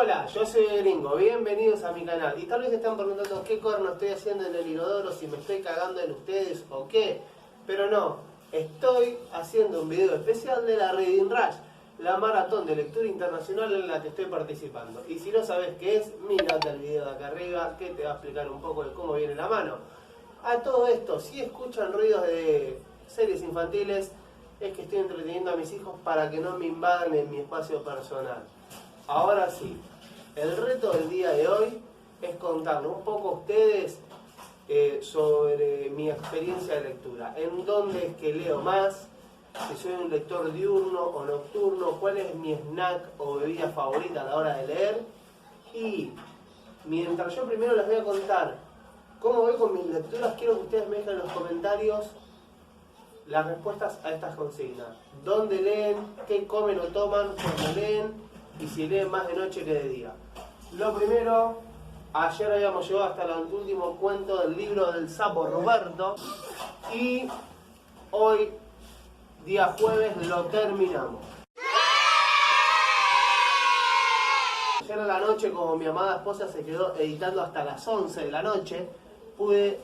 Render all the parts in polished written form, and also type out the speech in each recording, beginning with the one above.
Hola, yo soy Gringo, bienvenidos a mi canal. Y tal vez están preguntando qué corno estoy haciendo en el inodoro, si me estoy cagando en ustedes o qué. Pero no, estoy haciendo un video especial de la Reading Rush, la maratón de lectura internacional en la que estoy participando. Y si no sabes qué es, mírate el video de acá arriba que te va a explicar un poco de cómo viene la mano. A todo esto, si escuchan ruidos de series infantiles, es que estoy entreteniendo a mis hijos para que no me invadan en mi espacio personal. Ahora sí, el reto del día de hoy es contarle un poco a ustedes sobre mi experiencia de lectura. En dónde es que leo más, si soy un lector diurno o nocturno, cuál es mi snack o bebida favorita a la hora de leer. Y mientras yo primero les voy a contar cómo voy con mis lecturas, quiero que ustedes me dejen en los comentarios las respuestas a estas consignas. ¿Dónde leen? ¿Qué comen o toman cuando leen? Y si leen más de noche que de día. Lo primero, ayer habíamos llegado hasta el último cuento del libro del sapo Roberto. Y hoy, día jueves, lo terminamos. Ayer a la noche, como mi amada esposa se quedó editando hasta las 11 de la noche, pude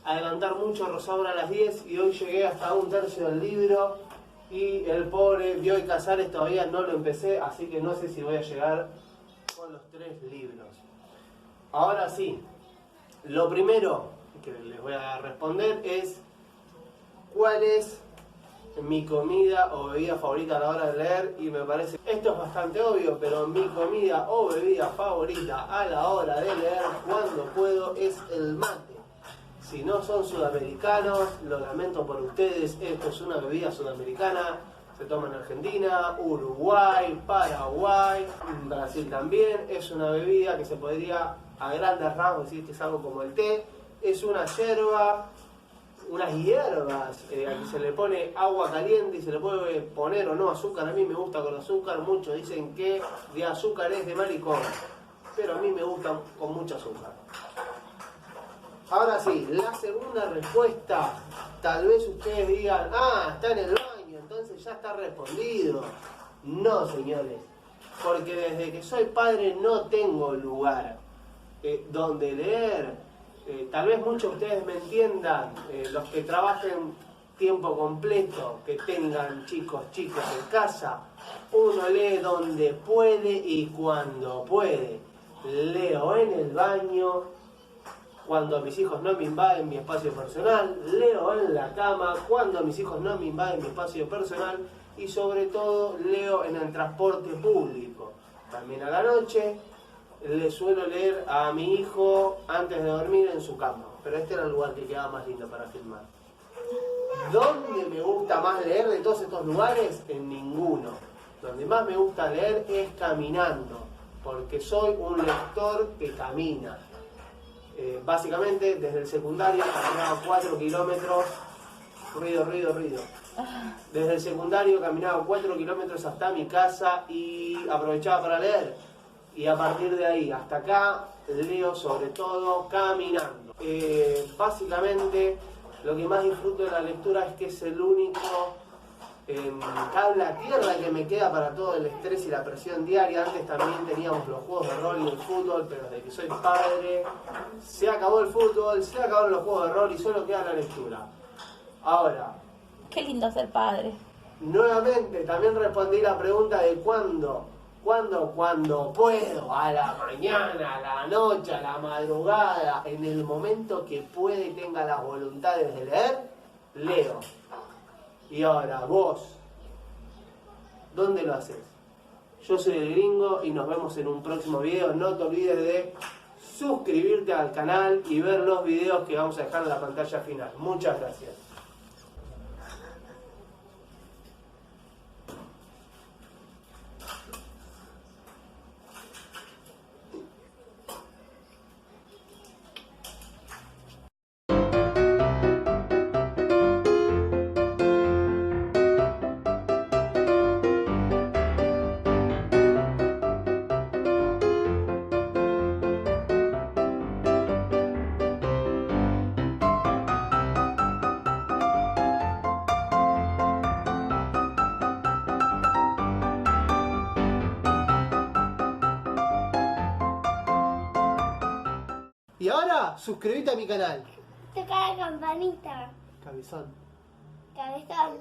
adelantar mucho, Rosaura a las 10 y hoy llegué hasta un tercio del libro y el pobre Bioy Casares todavía no lo empecé, así que no sé si voy a llegar con los 3 libros. Ahora sí, lo primero que les voy a responder es ¿cuál es mi comida o bebida favorita a la hora de leer? Y me parece, esto es bastante obvio, pero mi comida o bebida favorita a la hora de leer cuando puedo es el mate. Si no son sudamericanos, lo lamento por ustedes, esto es una bebida sudamericana, se toma en Argentina, Uruguay, Paraguay, Brasil también. Es una bebida que se podría a grandes rasgos decir que es algo como el té, es una yerba, unas hierbas, aquí se le pone agua caliente y se le puede poner o no azúcar. A mí me gusta con azúcar, muchos dicen que de azúcar es de maricón, pero a mí me gusta con mucho azúcar. Ahora sí, la segunda respuesta, tal vez ustedes digan, está en el baño, entonces ya está respondido. No, señores, porque desde que soy padre no tengo lugar donde leer. Tal vez muchos de ustedes me entiendan, los que trabajen tiempo completo, que tengan chicos en casa, uno lee donde puede y cuando puede. Leo en el baño, cuando mis hijos no me invaden mi espacio personal, leo en la cama, cuando mis hijos no me invaden mi espacio personal, y sobre todo leo en el transporte público. También a la noche le suelo leer a mi hijo antes de dormir en su cama, pero este era el lugar que quedaba más lindo para filmar. ¿Dónde me gusta más leer de todos estos lugares? En ninguno. Donde más me gusta leer es caminando, porque soy un lector que camina. Básicamente desde el secundario caminaba 4 kilómetros, ruido. Desde el secundario caminaba 4 kilómetros hasta mi casa y aprovechaba para leer. Y a partir de ahí hasta acá leo sobre todo caminando. Básicamente lo que más disfruto de la lectura es que es el único cable a tierra que me queda para todo el estrés y la presión diaria. Antes también teníamos los juegos de rol y el fútbol, pero desde que soy padre se acabó el fútbol, se acabaron los juegos de rol y solo queda la lectura. Ahora, qué lindo ser padre. Nuevamente también respondí la pregunta de cuándo puedo, a la mañana, a la noche, a la madrugada, en el momento que puede y tenga las voluntades de leer, leo. Y ahora, vos, ¿dónde lo haces? Yo soy el Gringo y nos vemos en un próximo video. No te olvides de suscribirte al canal y ver los videos que vamos a dejar en la pantalla final. Muchas gracias. Y ahora, suscríbete a mi canal. Toca la campanita. Cabezón. Cabezón.